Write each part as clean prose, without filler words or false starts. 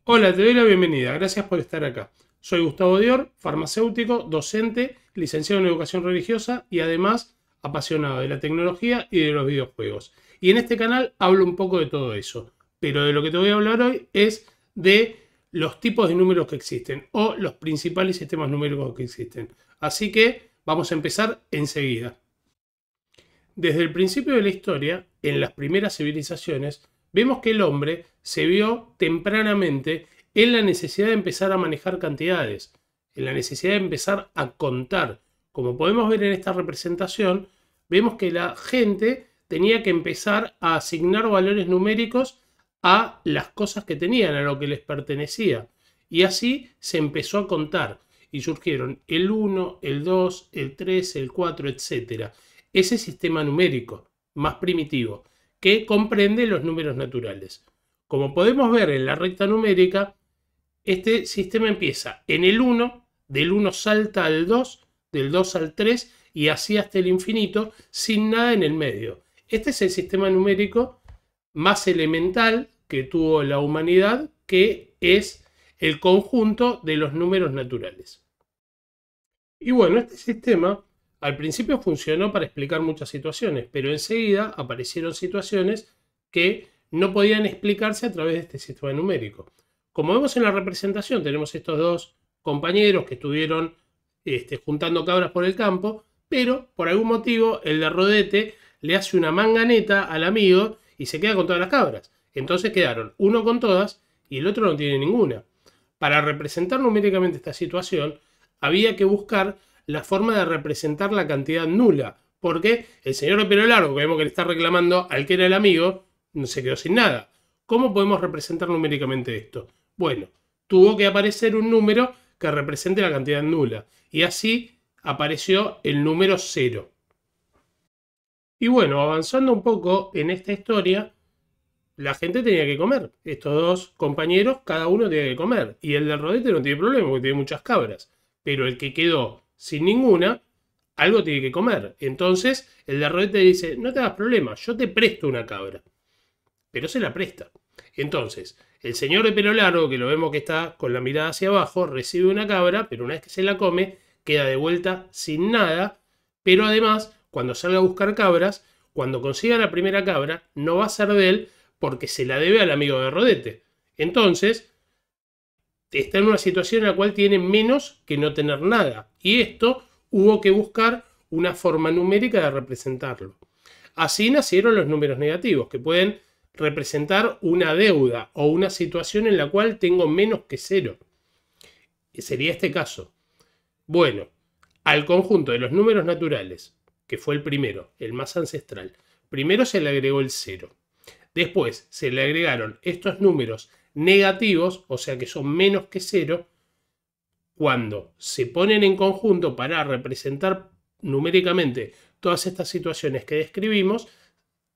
Hola, te doy la bienvenida. Gracias por estar acá. Soy Gustavo Dior, farmacéutico, docente, licenciado en educación religiosa y además apasionado de la tecnología y de los videojuegos. Y en este canal hablo un poco de todo eso. Pero de lo que te voy a hablar hoy es de los tipos de números que existen o los principales sistemas numéricos que existen. Así que vamos a empezar enseguida. Desde el principio de la historia, en las primeras civilizaciones, vemos que el hombre se vio tempranamente en la necesidad de empezar a manejar cantidades, en la necesidad de empezar a contar. Como podemos ver en esta representación, vemos que la gente tenía que empezar a asignar valores numéricos a las cosas que tenían, a lo que les pertenecía. Y así se empezó a contar y surgieron el 1, el 2, el 3, el 4, etc. Ese sistema numérico más primitivo que comprende los números naturales. Como podemos ver en la recta numérica, este sistema empieza en el 1, del 1 salta al 2, del 2 al 3 y así hasta el infinito sin nada en el medio. Este es el sistema numérico más elemental que tuvo la humanidad, que es el conjunto de los números naturales. Y bueno, este sistema al principio funcionó para explicar muchas situaciones, pero enseguida aparecieron situaciones que no podían explicarse a través de este sistema numérico. Como vemos en la representación, tenemos estos dos compañeros que estuvieron juntando cabras por el campo, pero por algún motivo el de Rodete le hace una manganeta al amigo y se queda con todas las cabras. Entonces quedaron uno con todas y el otro no tiene ninguna. Para representar numéricamente esta situación, había que buscar la forma de representar la cantidad nula, porque el señor de pelo largo, que vemos que le está reclamando al que era el amigo, no se quedó sin nada. ¿Cómo podemos representar numéricamente esto? Bueno, tuvo que aparecer un número que represente la cantidad nula, y así apareció el número 0. Y bueno, avanzando un poco en esta historia, la gente tenía que comer. Estos dos compañeros, cada uno tenía que comer. Y el del rodete no tiene problema porque tiene muchas cabras. Pero el que quedó sin ninguna, algo tiene que comer. Entonces el de rodete dice, no te hagas problema, yo te presto una cabra. Pero se la presta. Entonces, el señor de pelo largo, que lo vemos que está con la mirada hacia abajo, recibe una cabra, pero una vez que se la come, queda de vuelta sin nada. Pero además, cuando salga a buscar cabras, cuando consiga la primera cabra, no va a ser de él, porque se la debe al amigo de Rodete. Entonces, está en una situación en la cual tiene menos que no tener nada. Y esto hubo que buscar una forma numérica de representarlo. Así nacieron los números negativos, que pueden representar una deuda o una situación en la cual tengo menos que 0. Sería este caso. Bueno, al conjunto de los números naturales, que fue el primero, el más ancestral, primero se le agregó el 0. Después se le agregaron estos números negativos, o sea que son menos que 0, cuando se ponen en conjunto para representar numéricamente todas estas situaciones que describimos,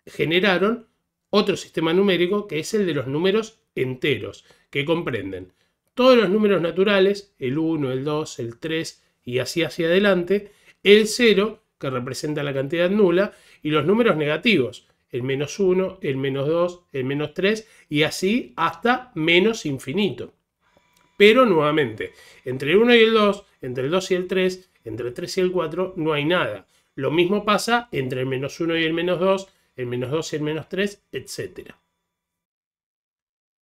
generaron otro sistema numérico que es el de los números enteros, que comprenden todos los números naturales, el 1, el 2, el 3 y así hacia adelante, el 0, que representa la cantidad nula, y los números negativos, el menos 1, el menos 2, el menos 3 y así hasta menos infinito. Pero nuevamente, entre el 1 y el 2, entre el 2 y el 3, entre el 3 y el 4 no hay nada. Lo mismo pasa entre el menos 1 y el menos 2, el menos 2 y el menos 3, etc.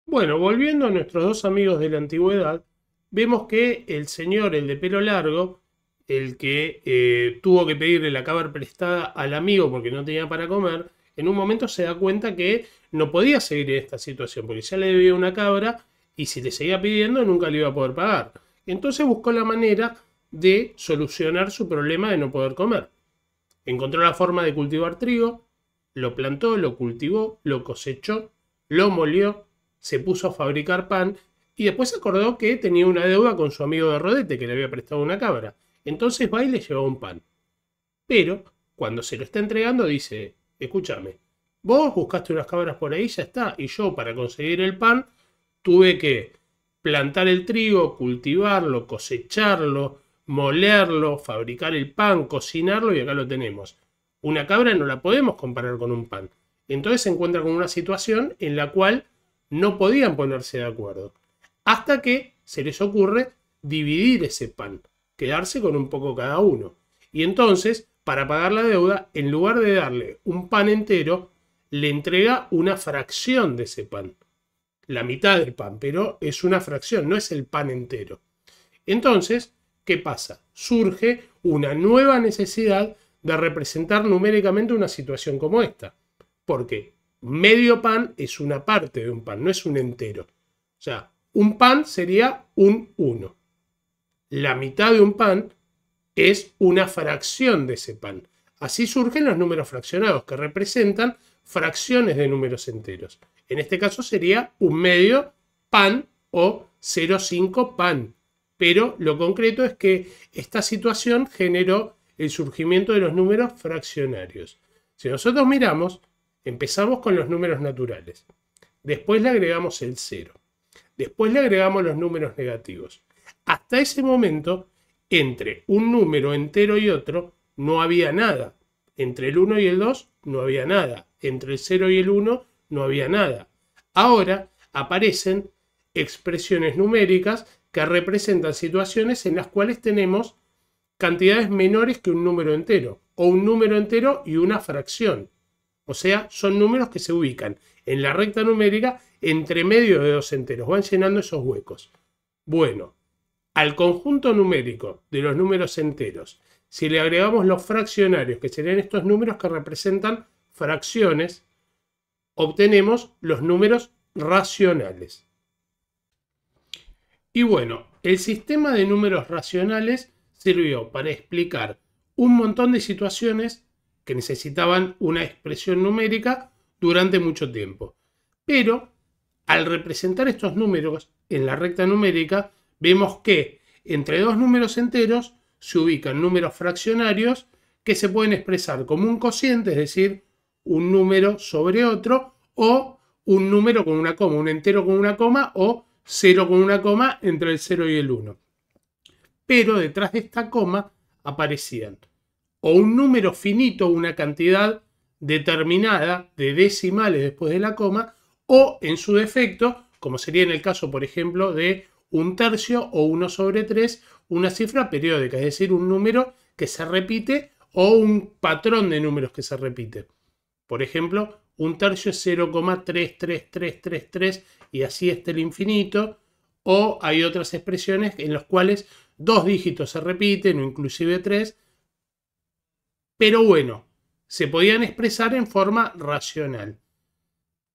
Bueno, volviendo a nuestros dos amigos de la antigüedad, vemos que el señor, el de pelo largo, el que tuvo que pedirle la cabra prestada al amigo porque no tenía para comer, en un momento se da cuenta que no podía seguir en esta situación porque ya le debía una cabra y si le seguía pidiendo nunca le iba a poder pagar. Entonces buscó la manera de solucionar su problema de no poder comer. Encontró la forma de cultivar trigo, lo plantó, lo cultivó, lo cosechó, lo molió, se puso a fabricar pan y después se acordó que tenía una deuda con su amigo de Rodete que le había prestado una cabra. Entonces va y le lleva un pan. Pero cuando se lo está entregando dice, escúchame, vos buscaste unas cabras por ahí, ya está, y yo para conseguir el pan tuve que plantar el trigo, cultivarlo, cosecharlo, molerlo, fabricar el pan, cocinarlo y acá lo tenemos. Una cabra no la podemos comparar con un pan. Entonces se encuentra con una situación en la cual no podían ponerse de acuerdo. hasta que se les ocurre dividir ese pan, quedarse con un poco cada uno. Y entonces, para pagar la deuda, en lugar de darle un pan entero, le entrega una fracción de ese pan. La mitad del pan, pero es una fracción, no es el pan entero. Entonces, ¿qué pasa? Surge una nueva necesidad de representar numéricamente una situación como esta. Porque medio pan es una parte de un pan, no es un entero. O sea, un pan sería un 1. La mitad de un pan es una fracción de ese pan. Así surgen los números fraccionados, que representan fracciones de números enteros. En este caso sería un medio pan o 0,5 pan. Pero lo concreto es que esta situación generó el surgimiento de los números fraccionarios. Si nosotros miramos, empezamos con los números naturales. Después le agregamos el 0. Después le agregamos los números negativos. Hasta ese momento, entre un número entero y otro, no había nada. Entre el 1 y el 2 no había nada. Entre el 0 y el 1 no había nada. Ahora aparecen expresiones numéricas que representan situaciones en las cuales tenemos cantidades menores que un número entero, o un número entero y una fracción. O sea, son números que se ubican en la recta numérica entre medio de dos enteros, van llenando esos huecos. Bueno, al conjunto numérico de los números enteros, si le agregamos los fraccionarios, que serían estos números que representan fracciones, obtenemos los números racionales. Y bueno, el sistema de números racionales sirvió para explicar un montón de situaciones que necesitaban una expresión numérica durante mucho tiempo. Pero al representar estos números en la recta numérica, vemos que entre dos números enteros se ubican números fraccionarios que se pueden expresar como un cociente, es decir, un número sobre otro, o un número con una coma, un entero con una coma, o 0 con una coma entre el 0 y el 1. Pero detrás de esta coma aparecían o un número finito, una cantidad determinada de decimales después de la coma, o en su defecto, como sería en el caso, por ejemplo, de un tercio o 1 sobre 3, una cifra periódica, es decir, un número que se repite o un patrón de números que se repite. Por ejemplo, un tercio es 0,33333 y así hasta el infinito, o hay otras expresiones en las cuales dos dígitos se repiten o inclusive 3, pero bueno, se podían expresar en forma racional.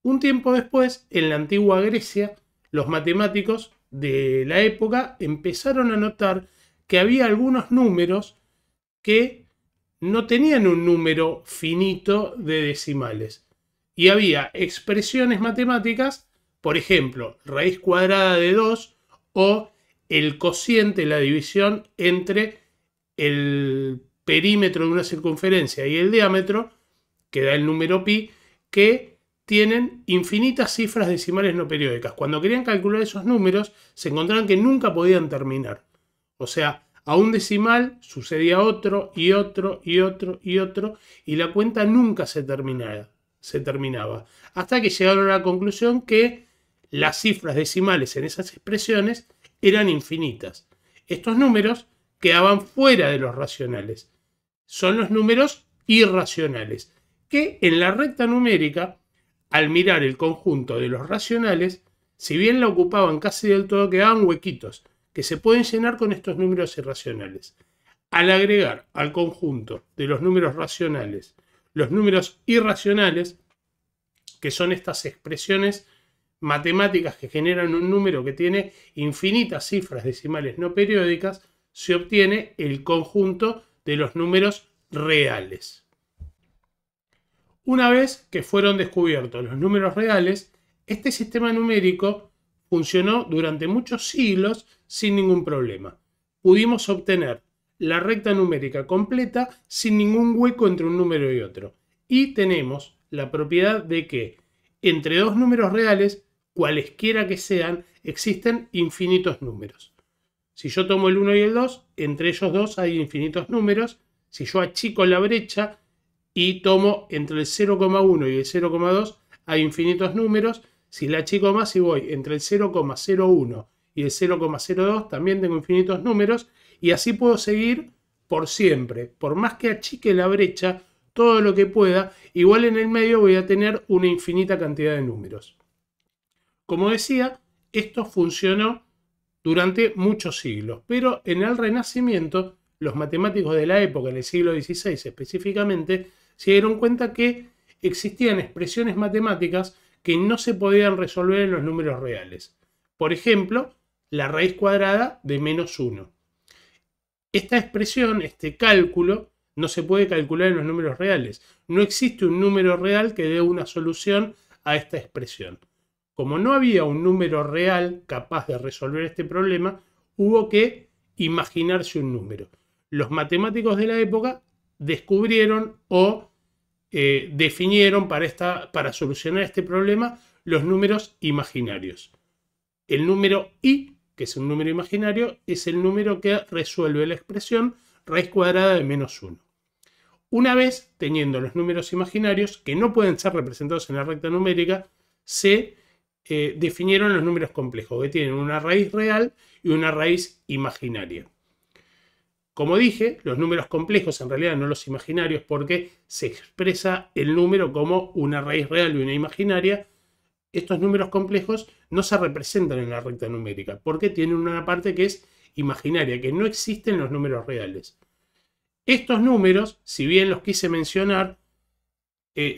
Un tiempo después, en la antigua Grecia, los matemáticos de la época empezaron a notar que había algunos números que no tenían un número finito de decimales. Y había expresiones matemáticas, por ejemplo, raíz cuadrada de 2 o el cociente, la división entre el perímetro de una circunferencia y el diámetro, que da el número pi, que tienen infinitas cifras decimales no periódicas. Cuando querían calcular esos números, se encontraban que nunca podían terminar. O sea, a un decimal sucedía otro y otro y otro y otro, y la cuenta nunca se terminaba. Hasta que llegaron a la conclusión que las cifras decimales en esas expresiones eran infinitas. Estos números quedaban fuera de los racionales. Son los números irracionales, que en la recta numérica, al mirar el conjunto de los racionales, si bien la ocupaban casi del todo, quedaban huequitos que se pueden llenar con estos números irracionales. Al agregar al conjunto de los números racionales los números irracionales, que son estas expresiones matemáticas que generan un número que tiene infinitas cifras decimales no periódicas, se obtiene el conjunto de los números reales. Una vez que fueron descubiertos los números reales, este sistema numérico funcionó durante muchos siglos sin ningún problema. Pudimos obtener la recta numérica completa sin ningún hueco entre un número y otro. Y tenemos la propiedad de que entre dos números reales, cualesquiera que sean, existen infinitos números. Si yo tomo el 1 y el 2, entre ellos dos hay infinitos números. Si yo achico la brecha y tomo entre el 0,1 y el 0,2, hay infinitos números. Si la achico más y voy entre el 0,01 y el 0,02 también tengo infinitos números, y así puedo seguir por siempre. Por más que achique la brecha todo lo que pueda, igual en el medio voy a tener una infinita cantidad de números. Como decía, esto funcionó durante muchos siglos, pero en el Renacimiento los matemáticos de la época, en el siglo XVI específicamente, se dieron cuenta que existían expresiones matemáticas que no se podían resolver en los números reales. Por ejemplo, la raíz cuadrada de -1. Esta expresión, este cálculo, no se puede calcular en los números reales. No existe un número real que dé una solución a esta expresión. Como no había un número real capaz de resolver este problema, hubo que imaginarse un número. Los matemáticos de la época descubrieron o definieron para solucionar este problema los números imaginarios. El número i, que es un número imaginario, es el número que resuelve la expresión raíz cuadrada de -1. Una vez teniendo los números imaginarios, que no pueden ser representados en la recta numérica, se definieron los números complejos, que tienen una raíz real y una raíz imaginaria. Como dije, los números complejos en realidad no los imaginarios, porque se expresa el número como una raíz real y una imaginaria. Estos números complejos no se representan en la recta numérica, porque tienen una parte que es imaginaria, que no existe en los números reales. Estos números, si bien los quise mencionar,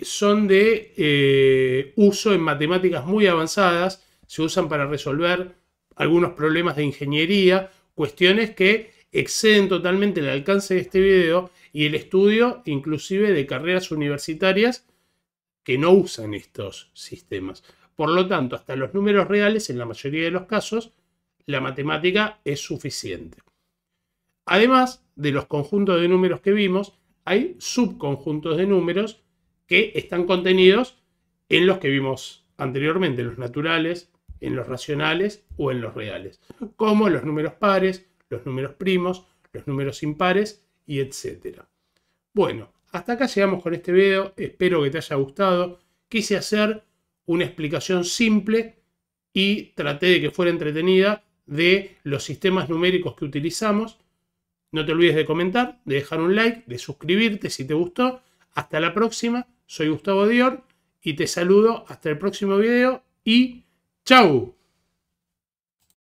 son de uso en matemáticas muy avanzadas, se usan para resolver algunos problemas de ingeniería, cuestiones que exceden totalmente el alcance de este video y el estudio inclusive de carreras universitarias que no usan estos sistemas. Por lo tanto, hasta los números reales, en la mayoría de los casos, la matemática es suficiente. Además de los conjuntos de números que vimos, hay subconjuntos de números que están contenidos en los que vimos anteriormente, en los naturales, en los racionales o en los reales, como los números pares, los números primos, los números impares y etc. Bueno, hasta acá llegamos con este video, espero que te haya gustado. Quise hacer una explicación simple y traté de que fuera entretenida de los sistemas numéricos que utilizamos. No te olvides de comentar, de dejar un like, de suscribirte si te gustó. Hasta la próxima, soy Gustavo Dior y te saludo hasta el próximo video y ¡chau!